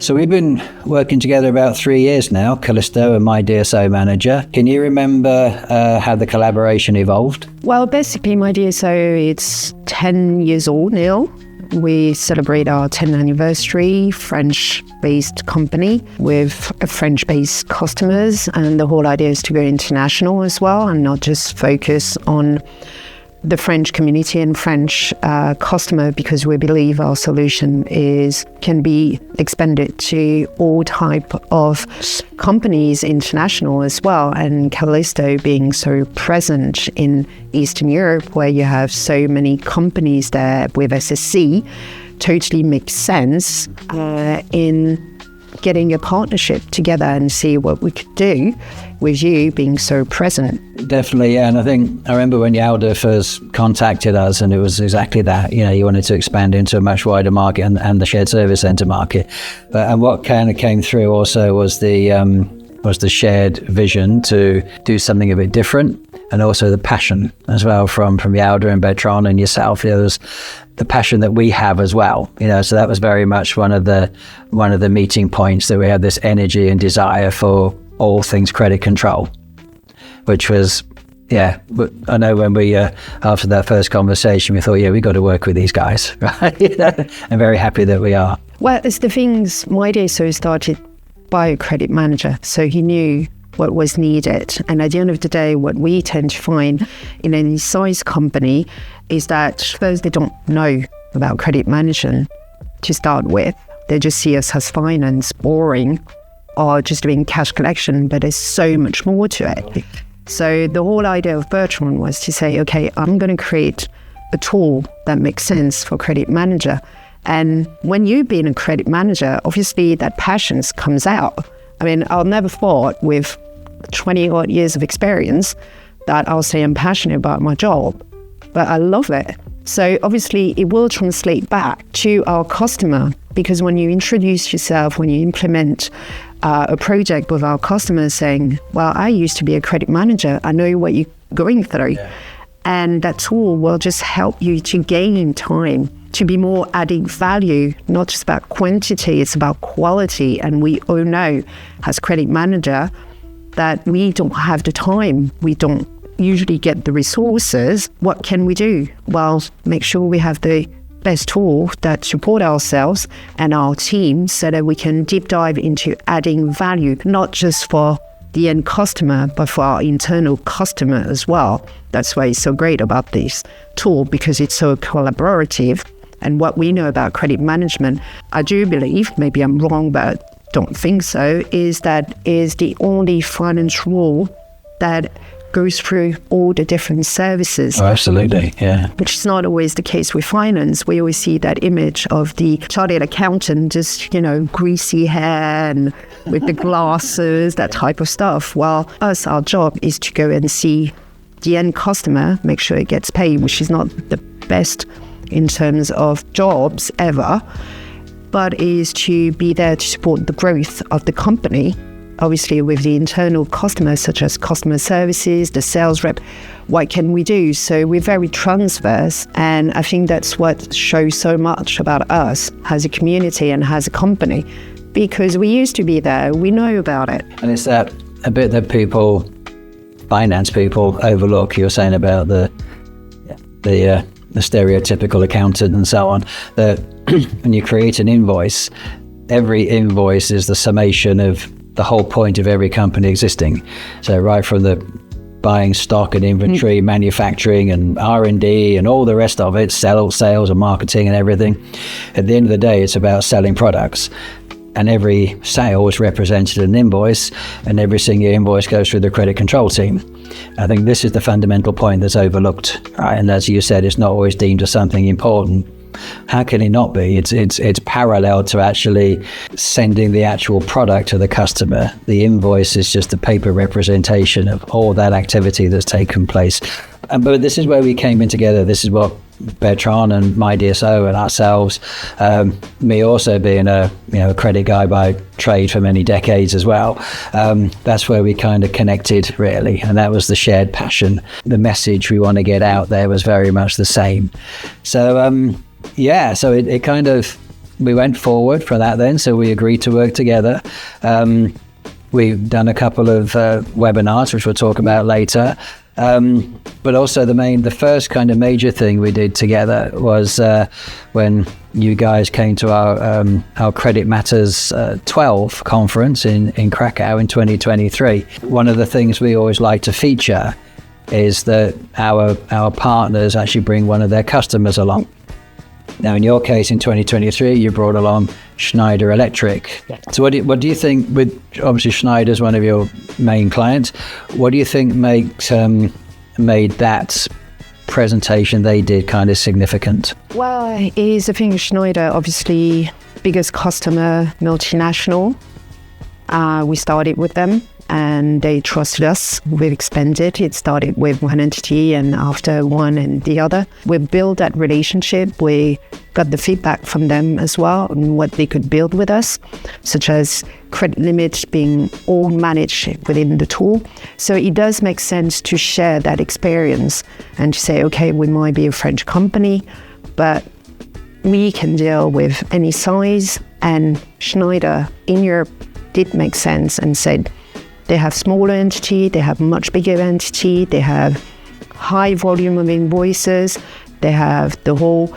So we've been working together about 3 years now, Callisto and my DSO manager. Can you remember how the collaboration evolved? Well, basically, my DSO, it's 10 years old now. We celebrate our 10th anniversary, French-based company with French-based customers. And the whole idea is to go international as well and not just focus on the French community and French customer, because we believe our solution can be expanded to all type of companies international as well. And Callisto being so present in Eastern Europe, where you have so many companies there with SSC, totally makes sense in getting a partnership together and see what we could do with you being so present. Definitely, yeah. And I remember when Yalda first contacted us, and it was exactly that. You wanted to expand into a much wider market and the shared service center market. And what kind of came through also was the shared vision to do something a bit different, and also the passion as well from Yalda and Bertrand and yourself. There was the passion that we have as well. So that was very much one of the meeting points, that we had this energy and desire for all things credit control, which was, yeah, I know when we, after that first conversation, we thought, yeah, we got to work with these guys, right? I'm very happy that we are. Well, it's the things, my DSO started by a credit manager, so he knew what was needed. And at the end of the day, what we tend to find in any size company is that first, they don't know about credit management to start with. They just see us as finance, boring, or just doing cash collection, but there's so much more to it. So the whole idea of Bertrand was to say, okay, I'm going to create a tool that makes sense for credit manager. And when you've been a credit manager, obviously that passion comes out. I mean, I'll never thought with 20 odd years of experience that I'll say I'm passionate about my job, but I love it. So obviously it will translate back to our customer, because when you introduce yourself, when you implement a project with our customers saying, well, I used to be a credit manager, I know what you're going through. Yeah. And that tool will just help you to gain time, to be more adding value, not just about quantity, it's about quality. And we all know as credit manager that we don't have the time, we don't usually get the resources. What can we do? Well, make sure we have the best tool that support ourselves and our team, so that we can deep dive into adding value, not just for the end customer, but for our internal customer as well. That's why it's so great about this tool, because it's so collaborative. And what we know about credit management, I do believe, maybe I'm wrong, but don't think so, is that is the only finance rule that goes through all the different services. Oh, absolutely, yeah. Which is not always the case with finance. We always see that image of the chartered accountant, just, greasy hair and with the glasses, that type of stuff. Well, our job is to go and see the end customer, make sure it gets paid, which is not the best in terms of jobs ever, but is to be there to support the growth of the company. Obviously, with the internal customers, such as customer services, the sales rep, what can we do? So we're very transverse, and I think that's what shows so much about us as a community and as a company, because we used to be there, we know about it. And it's that a bit that finance people overlook. You're saying about the stereotypical accountant and so on, that when you create an invoice, every invoice is the summation of the whole point of every company existing. So right from the buying stock and inventory, manufacturing and R&D and all the rest of it, sales and marketing and everything. At the end of the day, it's about selling products. And every sale is represented in an invoice, and every single invoice goes through the credit control team. I think this is the fundamental point that's overlooked, right? And as you said, it's not always deemed as something important. How can it not be? It's parallel to actually sending the actual product to the customer. The invoice is just a paper representation of all that activity that's taken place. But this is where we came in together. This is what Bertrand and my DSO and ourselves, me also being a credit guy by trade for many decades as well. That's where we kind of connected, really, and that was the shared passion. The message we want to get out there was very much the same. So so it kind of we went forward for that then. So we agreed to work together. We've done a couple of webinars, which we'll talk about later. But also the first kind of major thing we did together was when you guys came to our Credit Matters 12 conference in Krakow in 2023. One of the things we always like to feature is that our partners actually bring one of their customers along. Now, in your case, in 2023, you brought along Schneider Electric. Yeah. So what do you think, with obviously Schneider's one of your main clients, what do you think made that presentation they did kind of significant? Well, it is, I think Schneider, obviously, biggest customer, multinational. We started with them and they trusted us. We've expanded. It started with one entity and after one and the other. We built that relationship. We got the feedback from them as well on what they could build with us, such as credit limits being all managed within the tool. So it does make sense to share that experience and to say, okay, we might be a French company, but we can deal with any size. And Schneider in Europe did make sense and said, they have smaller entity, they have much bigger entity, they have high volume of invoices, they have the whole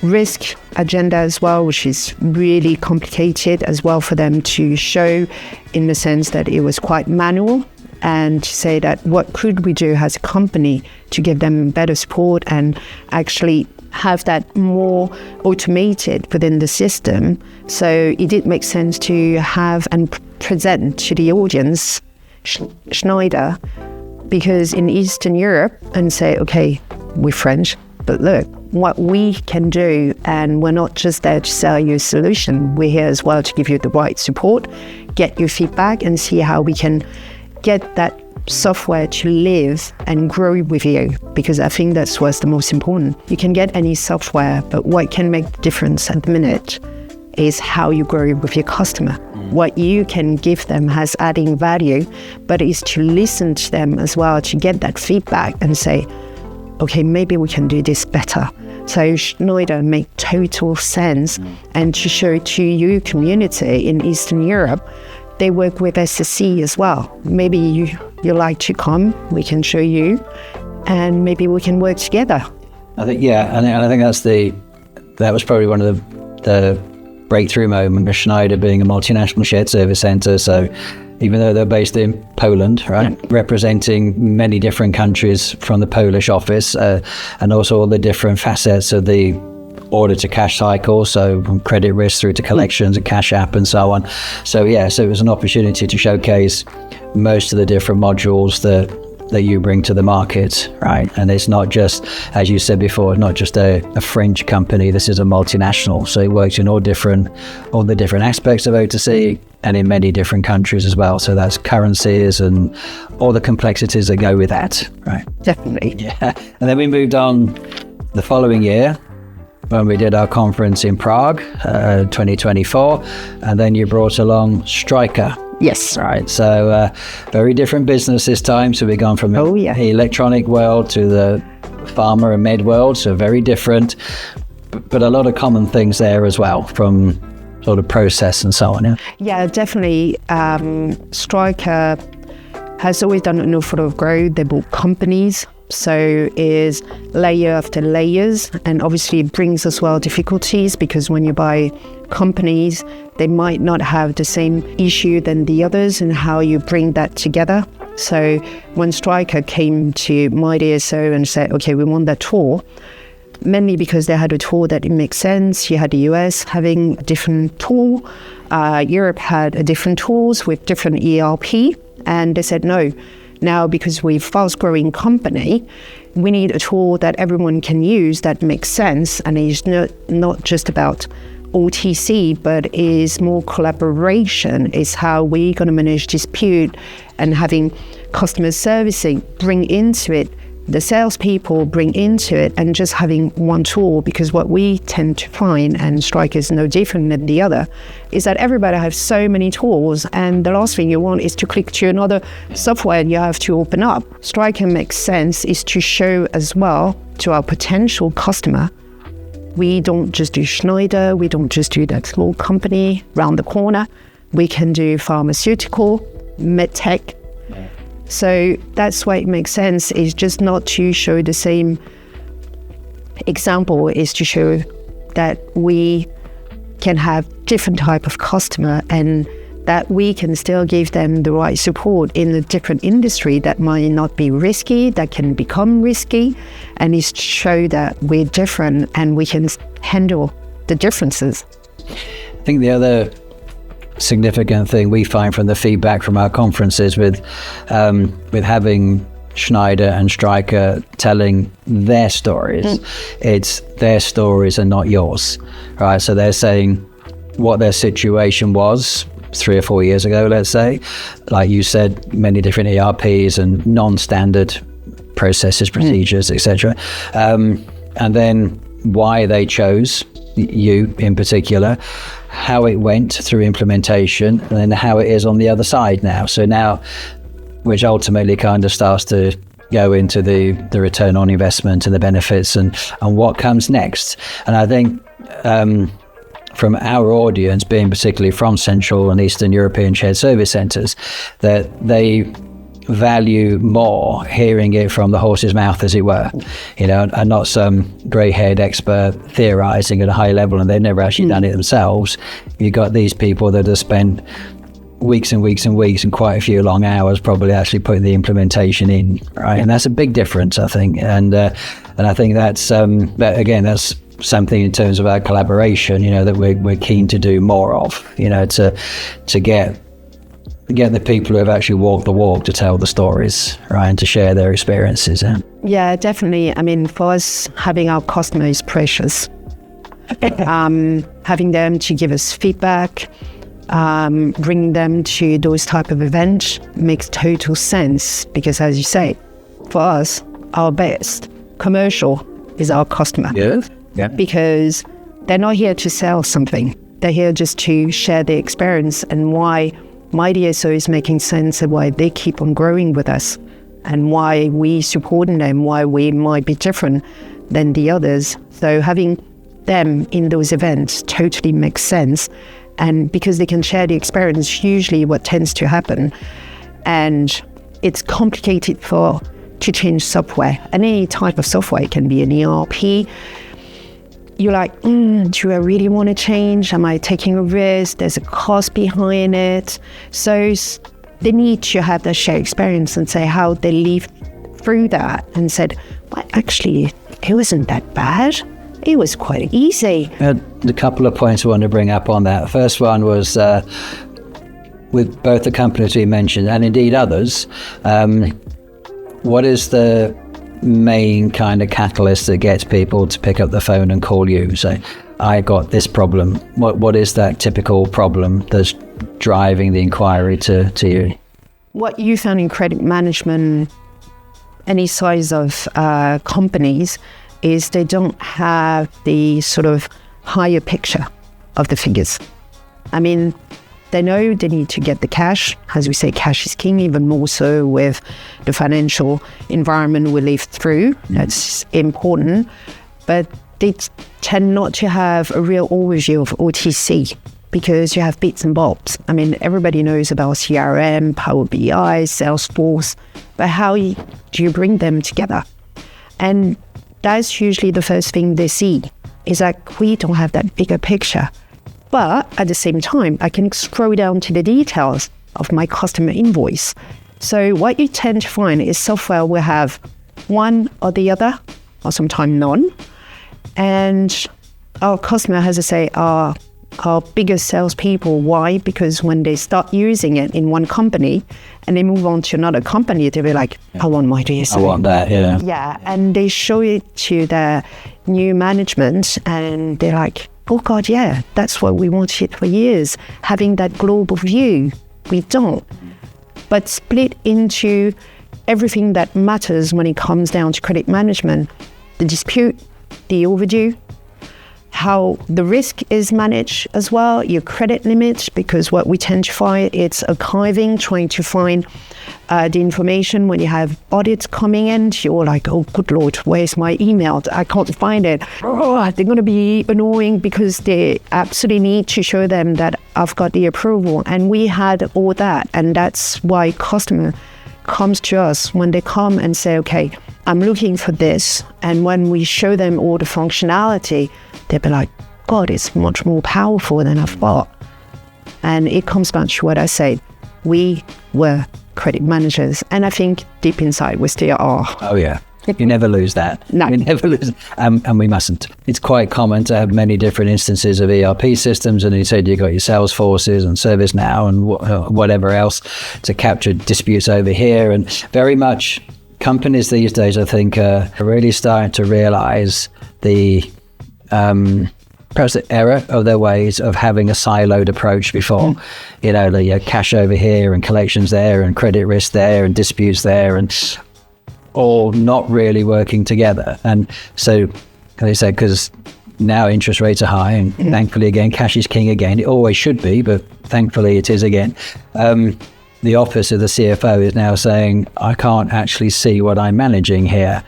risk agenda as well, which is really complicated as well for them to show, in the sense that it was quite manual, and to say that what could we do as a company to give them better support and actually have that more automated within the system. So it did make sense to have and present to the audience Schneider, because in Eastern Europe, and say, okay, we're French, but look what we can do, and we're not just there to sell you a solution, we're here as well to give you the right support, get your feedback and see how we can get that software to live and grow with you, because I think that's what's the most important. You can get any software, but what can make the difference at the minute is how you grow with your customer. What you can give them has adding value, but is to listen to them as well, to get that feedback and say, okay, maybe we can do this better. So Schneider make total sense. And to show to your community in Eastern Europe, they work with SSC as well. Maybe you like to come, we can show you, and maybe we can work together. I think, yeah, and I think that was probably one of the breakthrough moment of Schneider being a multinational shared service center. So even though they're based in Poland, right, representing many different countries from the Polish office, and also all the different facets of the order to cash cycle, so from credit risk through to collections and cash app and so on. So yeah, so it was an opportunity to showcase most of the different modules that you bring to the market, right? And it's not just, as you said before, not just a French company. This is a multinational, so it works in all the different aspects of O2C and in many different countries as well. So that's currencies and all the complexities that go with that, right? Definitely. Yeah. And then we moved on the following year when we did our conference in Prague, 2024, and then you brought along Stryker. Yes. Right. So very different business this time. So we've gone from the electronic world to the pharma and med world. So very different, but a lot of common things there as well, from sort of process and so on. Yeah. Yeah, definitely. Stryker has always done an awful lot of growth. They bought companies. So is layer after layers, and obviously it brings as well difficulties, because when you buy companies, they might not have the same issue than the others, and how you bring that together. So when Stryker came to my DSO and said, okay, we want that tool, mainly because they had a tool that it makes sense. You had the US having a different tool, Europe had a different tools with different ERP, and they said no. Now, because we're a fast-growing company, we need a tool that everyone can use that makes sense, and is not just about OTC, but is more collaboration, is how we're going to manage dispute, and having customer servicing bring into it, the salespeople bring into it, and just having one tool. Because what we tend to find, and Stryker is no different than the other, is that everybody has so many tools, and the last thing you want is to click to another software and you have to open up. Stryker makes sense is to show as well to our potential customer we don't just do Schneider, we don't just do that small company round the corner. We can do pharmaceutical, medtech. Yeah. So that's why it makes sense, is just not to show the same example, is to show that we can have different type of customer and that we can still give them the right support in a different industry that might not be risky, that can become risky, and is to show that we're different and we can handle the differences. I think the other significant thing we find from the feedback from our conferences with having Schneider and Stryker telling their stories, it's their stories and not yours, right? So they're saying what their situation was 3 or 4 years ago, let's say, like you said, many different ERPs and non-standard processes, procedures, etc. And then why they chose you in particular, how it went through implementation, and then how it is on the other side now. So now, which ultimately kind of starts to go into the return on investment and the benefits and what comes next. And I think from our audience, being particularly from Central and Eastern European shared service centres, that they value more hearing it from the horse's mouth, as it were, and not some grey-haired expert theorising at a high level and they've never actually done it themselves. You've got these people that have spent weeks and weeks and weeks and quite a few long hours probably actually putting the implementation in, right? And that's a big difference, I think. And I think that's that's something in terms of our collaboration, that we're keen to do more of, to get the people who have actually walked the walk to tell the stories, right, and to share their experiences. Yeah, definitely. I mean, for us, having our customer is precious. Having them to give us feedback, bringing them to those type of events makes total sense, because as you say, for us, our best commercial is our customer. Yes. Yeah. Because they're not here to sell something. They're here just to share their experience and why my DSO is making sense and why they keep on growing with us and why we supporting them, why we might be different than the others. So having them in those events totally makes sense. And because they can share the experience, usually what tends to happen, and it's complicated to change software. And any type of software, it can be an ERP. You're like, do I really want to change? Am I taking a risk? There's a cost behind it. So they need to have that shared experience and say how they lived through that and said, well, actually, it wasn't that bad. It was quite easy. A couple of points I want to bring up on that. First one was with both the companies we mentioned and indeed others, what is the main kind of catalyst that gets people to pick up the phone and call you, say, I got this problem? What is that typical problem that's driving the inquiry to you? What you found in credit management, any size of companies, is they don't have the sort of higher picture of the figures. I mean, they know they need to get the cash. As we say, cash is king, even more so with the financial environment we live through. That's important. But they tend not to have a real overview of OTC because you have bits and bobs. I mean, everybody knows about CRM, Power BI, Salesforce, but how do you bring them together? And that's usually the first thing they see, is that we don't have that bigger picture. But at the same time, I can scroll down to the details of my customer invoice. So what you tend to find is software will have one or the other, or sometimes none. And our customer has to say, our biggest salespeople. Why? Because when they start using it in one company and they move on to another company, they'll be like, I want my DSO. I want that, yeah. Yeah, and they show it to their new management and they're like, oh God, yeah, that's what we wanted for years. Having that global view, we don't. But split into everything that matters when it comes down to credit management, the dispute, the overdue, how the risk is managed as well, your credit limit, because what we tend to find, it's archiving, trying to find the information. When you have audits coming in, you're like, oh, good Lord, where's my email? I can't find it. Oh, they're going to be annoying because they absolutely need to show them that I've got the approval. And we had all that. And that's why customer comes to us when they come and say, okay, I'm looking for this. And when we show them all the functionality, they'll be like, God, it's much more powerful than I thought. And it comes back to what I said. We were credit managers. And I think deep inside we still are. Oh, yeah. You never lose that. No. You never lose. And we mustn't. It's quite common to have many different instances of ERP systems. And you said you got your Salesforces and ServiceNow and whatever else to capture disputes over here. And very much companies these days, I think, are really starting to realize the perhaps the error of their ways of having a siloed approach before. You know, the cash over here and collections there and credit risk there and disputes there, and all not really working together. And so, as I said, because now interest rates are high, and thankfully again, cash is king again. It always should be, but thankfully it is again. The office of the CFO is now saying, I can't actually see what I'm managing here.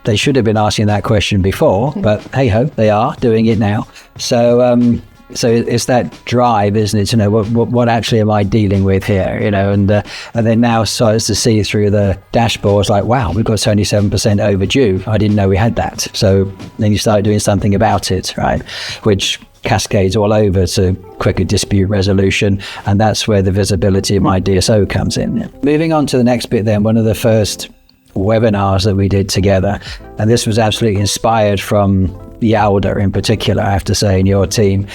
They should have been asking that question before, but hey ho, they are doing it now. So it's that drive, isn't it? To know what actually am I dealing with here? You know, and then now starts to see through the dashboards like, wow, we've got 77% overdue. I didn't know we had that. So then you start doing something about it, right? Which cascades all over to quicker dispute resolution, and that's where the visibility of my DSO comes in. Moving on to the next bit, then, one of the first webinars that we did together, and this was absolutely inspired from Yalda in particular, I have to say, in your team,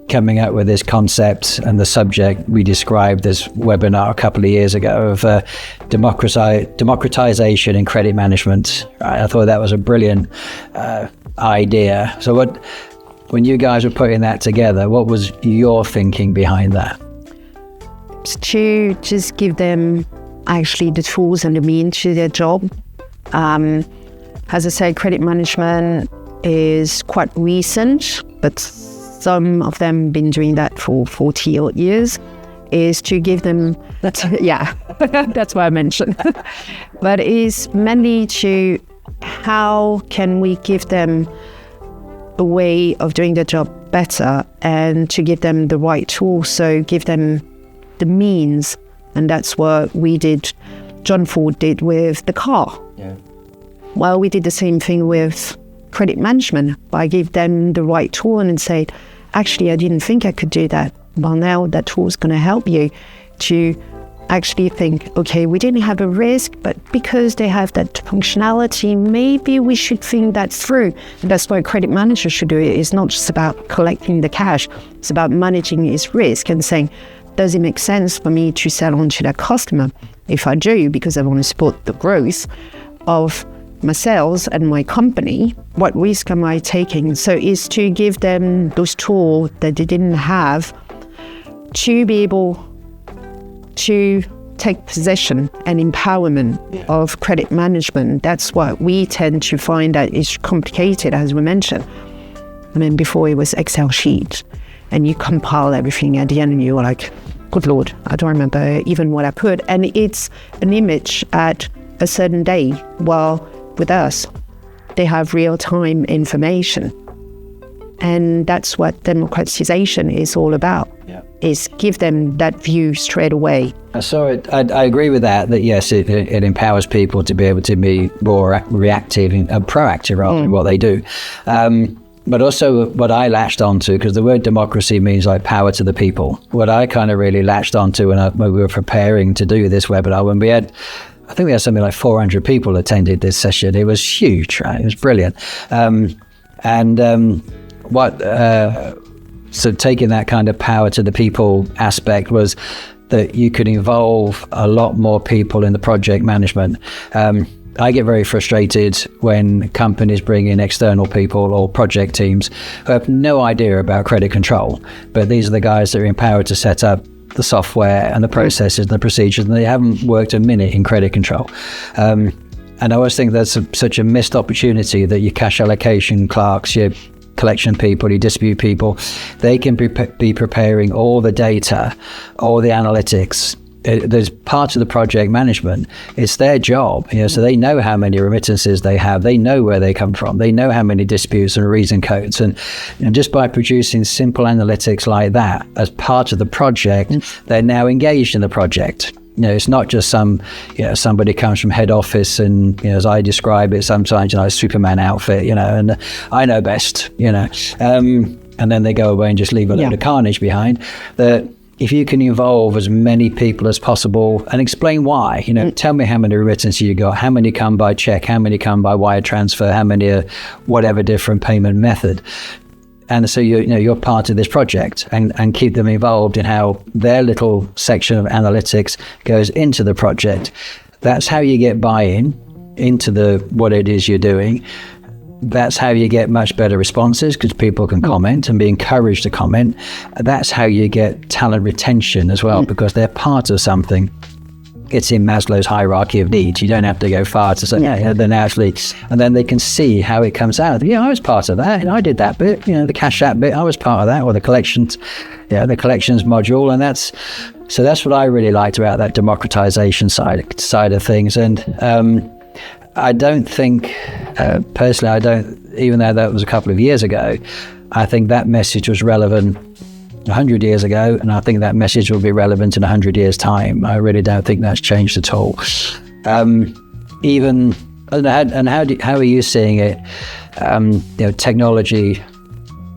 coming up with this concept and the subject. We described this webinar a couple of years ago of democratization in credit management. I thought that was a brilliant idea. So when you guys were putting that together, what was your thinking behind that? To just give them actually the tools and the means to their job. As I said, credit management is quite recent, but some of them been doing that for 40 odd years, is to give them, that's what I mentioned, but is mainly to how can we give them a way of doing their job better and to give them the right tools, so give them the means. And that's what we did, John Ford did with the car. Yeah. Well, we did the same thing with credit management by giving them the right tool and said, actually, I didn't think I could do that. Well, now that tool is going to help you to actually think, okay, we didn't have a risk, but because they have that functionality, maybe we should think that through. And that's why a credit manager should do it. It's not just about collecting the cash. It's about managing its risk and saying, does it make sense for me to sell on to that customer? If I do, because I want to support the growth of my sales and my company, what risk am I taking? So it's to give them those tools that they didn't have to be able to take possession and empowerment of credit management. That's what we tend to find that is complicated, as we mentioned. I mean, before it was Excel sheet, and you compile everything at the end and you're like, good Lord, I don't remember even what I put. And it's an image at a certain day. While with us, they have real-time information. And that's what democratization is all about, is give them that view straight away. So I agree with that yes, it empowers people to be able to be more reactive and proactive rather in what they do. But also what I latched onto, because the word democracy means like power to the people. What I kind of really latched onto when we were preparing to do this webinar, when I think we had something like 400 people attended this session. It was huge, right? It was brilliant. So taking that kind of power to the people aspect was that you could involve a lot more people in the project management. I get very frustrated when companies bring in external people or project teams who have no idea about credit control, but these are the guys that are empowered to set up the software and the processes and the procedures, and they haven't worked a minute in credit control. And I always think that's such a missed opportunity that your cash allocation clerks, your collection people, your dispute people, they can be preparing all the data, all the analytics, there's parts of the project management. It's their job, so they know how many remittances they have. They know where they come from. They know how many disputes and reason codes. And just by producing simple analytics like that as part of the project, they're now engaged in the project. It's not just somebody comes from head office and, as I describe it sometimes, Superman outfit, and I know best, and then they go away and just leave a load of carnage behind. That if you can involve as many people as possible and explain why, tell me how many remittances you got, how many come by check, how many come by wire transfer, how many are whatever different payment method. And so you're part of this project, and keep them involved in how their little section of analytics goes into the project. That's how you get buy-in into what it is you're doing. That's how you get much better responses, because people can comment and be encouraged to comment. That's how you get talent retention as well, because they're part of something. It's in Maslow's hierarchy of needs. You don't have to go far to say, then actually, and then they can see how it comes out. I was part of that. I did that bit, the cash app bit, I was part of that, or the collections module. And that's what I really liked about that democratization side of things. And I don't think, personally, even though that was a couple of years ago, I think that message was relevant 100 years ago, and I think that message will be relevant in 100 years' time. I really don't think that's changed at all. How are you seeing it? Technology,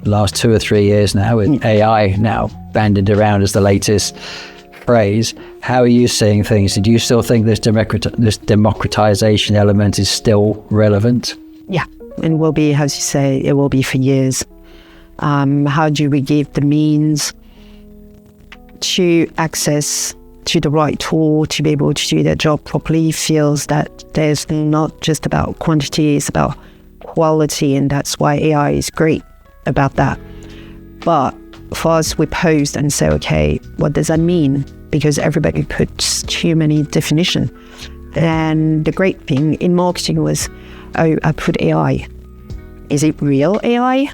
last 2 or 3 years now, with AI now bandied around as the latest phrase. How are you seeing things? Do you still think this democratization element is still relevant? Yeah, and will be, as you say, it will be for years. How do we give the means to access to the right tool to be able to do their job properly? Feels that there's not just about quantity, it's about quality, and that's why AI is great about that. But for us, we posed and say, okay, what does that mean? Because everybody puts too many definitions. And the great thing in marketing was, I put AI. Is it real AI?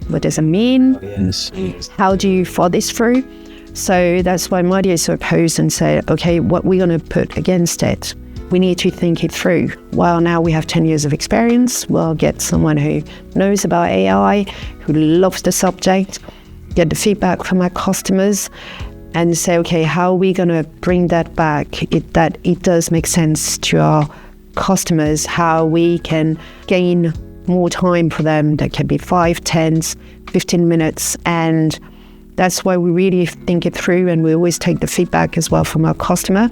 What does it mean? Yes. How do you follow this through? So that's why my DSO posed and said, okay, what we're going to put against it, we need to think it through. Well, now we have 10 years of experience. We'll get someone who knows about AI, who loves the subject, get the feedback from our customers, and say, okay, how are we going to bring that back, that it does make sense to our customers, how we can gain more time for them. That can be 5, 10, 15 minutes. And that's why we really think it through, and we always take the feedback as well from our customer.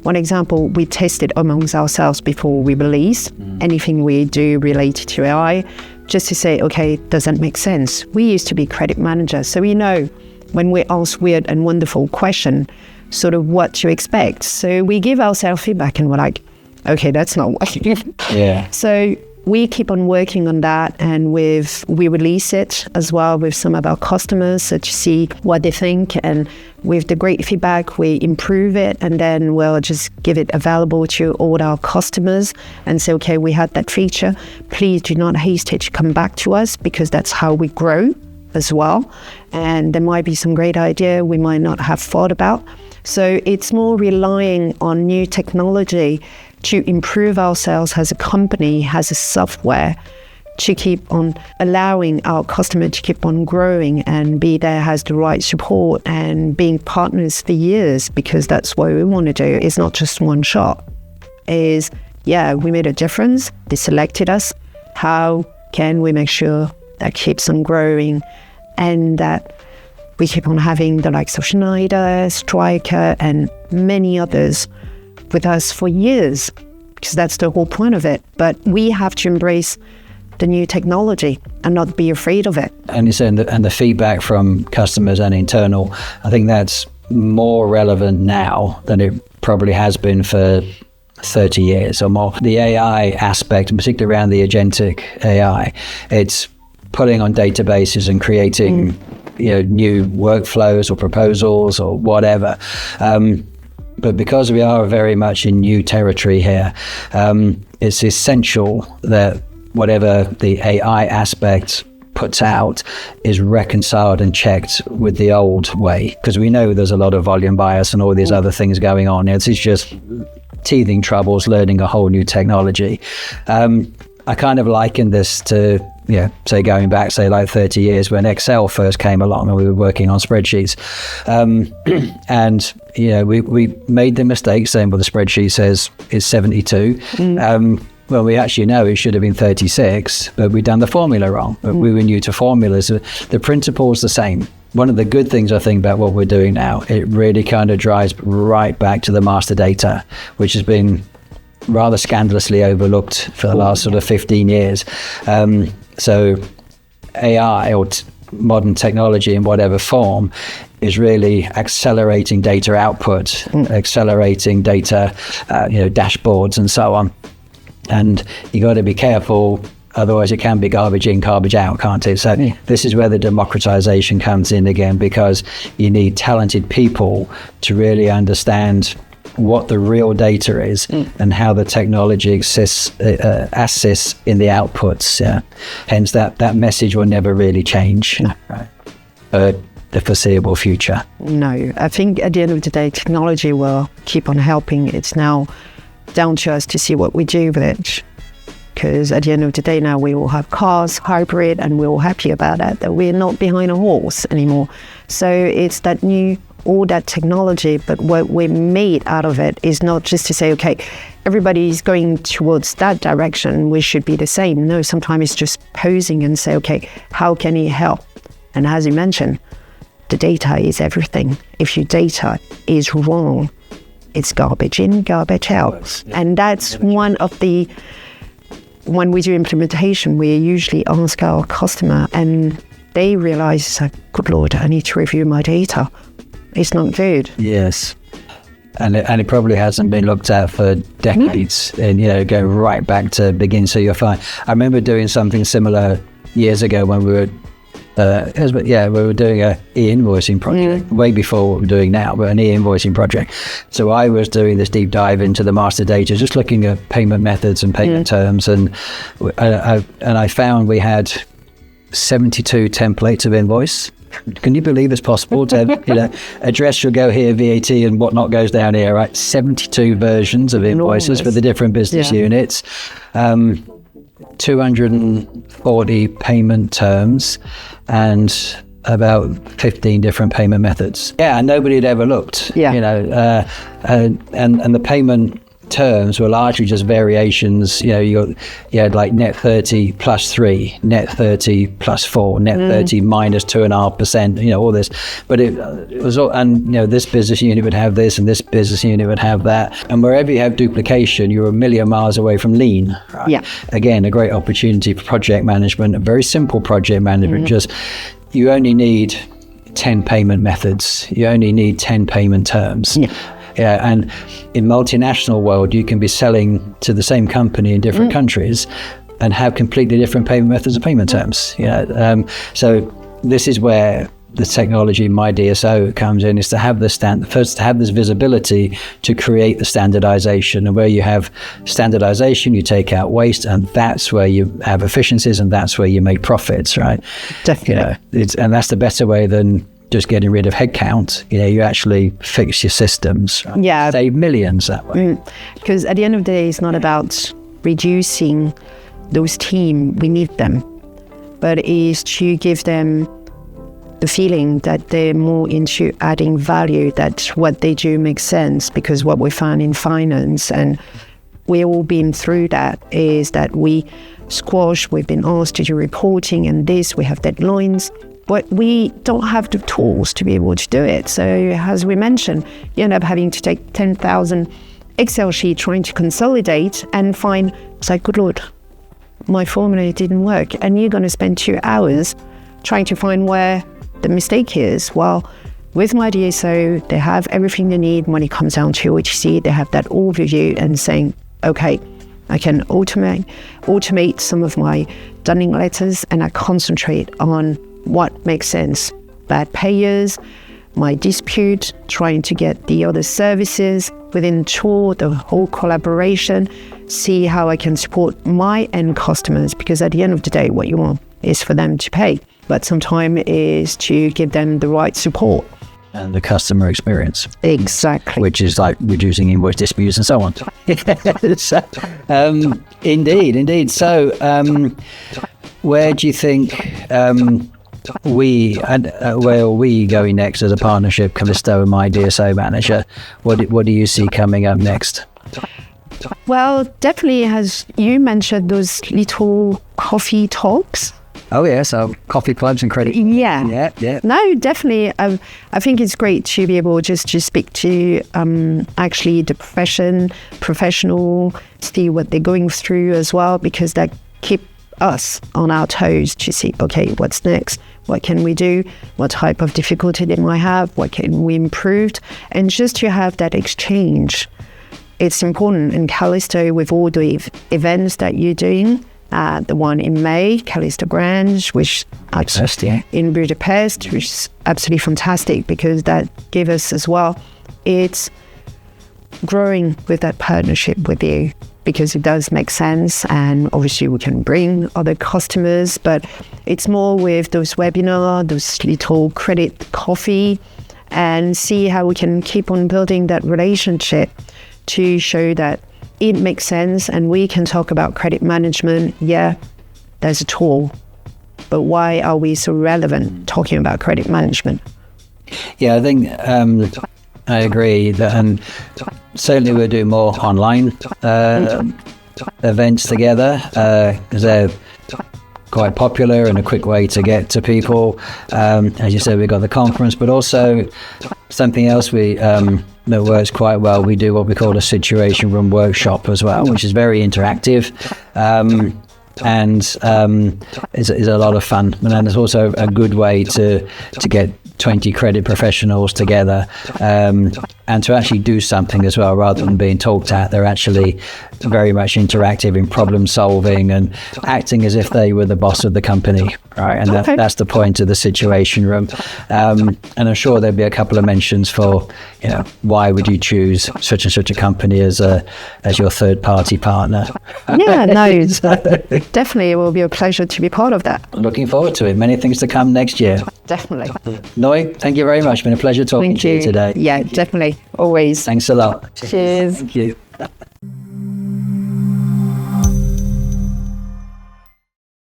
One example, we tested amongst ourselves before we release anything we do related to AI, just to say, okay, does that make sense? We used to be credit managers, so we know when we ask weird and wonderful question, sort of what to expect. So we give ourselves feedback and we're like, okay, that's not working. Yeah. So we keep on working on that, and we release it as well with some of our customers, so to see what they think, and with the great feedback we improve it, and then we'll just give it available to all our customers and say, okay, we had that feature, please do not hesitate to come back to us, because that's how we grow as well, and there might be some great idea we might not have thought about. So it's more relying on new technology to improve ourselves as a company, as a software, to keep on allowing our customer to keep on growing and be there, has the right support, and being partners for years, because that's what we want to do. It's not just one shot. We made a difference, they selected us. How can we make sure that keeps on growing, and that we keep on having the likes of Schneider, Stryker, and many others with us for years, because that's the whole point of it. But we have to embrace the new technology and not be afraid of it. And you said, and the feedback from customers and internal, I think that's more relevant now than it probably has been for 30 years or more. The AI aspect, particularly around the agentic AI, it's putting on databases and creating new workflows or proposals or whatever. But because we are very much in new territory here, it's essential that whatever the AI aspect puts out is reconciled and checked with the old way, because we know there's a lot of volume bias and all these other things going on. It's just teething troubles learning a whole new technology. I kind of liken this to, say going back, say like 30 years when Excel first came along and we were working on spreadsheets. And, we made the mistake saying, well, the spreadsheet says it's 72. Well, we actually know it should have been 36, but we'd done the formula wrong. But we were new to formulas. The principle's the same. One of the good things I think about what we're doing now, it really kind of drives right back to the master data, which has been rather scandalously overlooked for the last sort of 15 years. So AI or modern technology in whatever form is really accelerating data output, accelerating data, dashboards and so on. And you got to be careful, otherwise it can be garbage in, garbage out, can't it? So this is where the democratization comes in again, because you need talented people to really understand what the real data is and how the technology assists in the outputs. Hence that message will never really change. No. Right? The foreseeable future. No, I think at the end of the day, technology will keep on helping. It's now down to us to see what we do with it. Because at the end of the day now we all have cars, hybrid, and we're all happy about that we're not behind a horse anymore. So it's that all that technology, but what we made out of it is not just to say, okay, everybody's going towards that direction, we should be the same. No, sometimes it's just posing and say, okay, how can it help? And as you mentioned, the data is everything. If your data is wrong, it's garbage in, garbage out. And that's one of the, when we do implementation, we usually ask our customer and they realize, good Lord, I need to review my data. It's not good. Yes. And it probably hasn't been looked at for decades, and go right back to begin. So you're fine. I remember doing something similar years ago when we were we were doing a e-invoicing project way before what we're doing now, but an e-invoicing project. So I was doing this deep dive into the master data, just looking at payment methods and payment terms, and I found we had 72 templates of invoice. Can you believe it's possible to, address should go here, VAT and whatnot goes down here, right? 72 versions of invoices for the different business units, 240 payment terms, and about 15 different payment methods. And nobody had ever looked, and the payment terms were largely just variations. You had like net 30 plus 3, net 30 plus 4, net 30 minus 2.5%, all this. But it was all, and this business unit would have this and this business unit would have that. And wherever you have duplication, you're a million miles away from lean. Right? Yeah. Again, a great opportunity for project management, a very simple project management. Just, you only need 10 payment methods. You only need 10 payment terms. And in multinational world, you can be selling to the same company in different countries and have completely different payment methods and payment terms. So this is where the technology, my DSO, comes in, is to have the first to have this visibility to create the standardization. And where you have standardization, you take out waste, and that's where you have efficiencies, and that's where you make profits, right? Definitely. And that's the better way than just getting rid of headcount. You actually fix your systems, right? Save millions that way. Because at the end of the day, it's not about reducing those teams, we need them, but it is to give them the feeling that they're more into adding value, that what they do makes sense. Because what we found in finance, and we've all been through that, is that we've been asked to do reporting and this, we have deadlines, but we don't have the tools to be able to do it. So as we mentioned, you end up having to take 10,000 Excel sheets trying to consolidate and find, it's like, good Lord, my formula didn't work. And you're going to spend 2 hours trying to find where the mistake is. Well, with my DSO, they have everything they need when it comes down to OTC. They have that overview and saying, okay, I can automate some of my dunning letters, and I concentrate on what makes sense. Bad payers, my dispute, trying to get the other services within tool, the whole collaboration, see how I can support my end customers. Because at the end of the day, what you want is for them to pay, but sometimes is to give them the right support. And the customer experience. Exactly. Which is like reducing invoice disputes and so on. So, indeed. So, where do you think where are we going next as a partnership, Callisto and my DSO manager? What do you see coming up next? Well, definitely, as you mentioned, those little coffee talks. Oh yeah, so coffee clubs and credit. Yeah. No, definitely. I think it's great to be able just to speak to actually the professional, see what they're going through as well, because that keep us on our toes to see, okay, what's next? What can we do? What type of difficulty they might have? What can we improve? And just to have that exchange, it's important. In Callisto, with all the events that you're doing, the one in May, Callisto Grange, which in Budapest, which is absolutely fantastic because that gave us as well. It's growing with that partnership with you because it does make sense, and obviously we can bring other customers, but it's more with those webinars, those little credit coffee, and see how we can keep on building that relationship to show that it makes sense, and we can talk about credit management. Yeah, there's a tool, but why are we so relevant talking about credit management? Yeah, I think I agree that, and certainly we'll do more online events together because they're quite popular and a quick way to get to people. As you said, we've got the conference, but also something else that works quite well. We do what we call a situation room workshop as well, which is very interactive and is a lot of fun. And then it's also a good way to get 20 credit professionals together and to actually do something as well, rather than being talked at. They're actually very much interactive in problem solving and acting as if they were the boss of the company, right? And that's the point of the situation room. And I'm sure there'll be a couple of mentions for, why would you choose such and such a company as your third party partner? Yeah, no, definitely it will be a pleasure to be part of that. Looking forward to it. Many things to come next year. Definitely. Noy, thank you very much. It's been a pleasure talking to you today. Yeah, definitely. Always. Thanks a lot. Cheers. Thank you.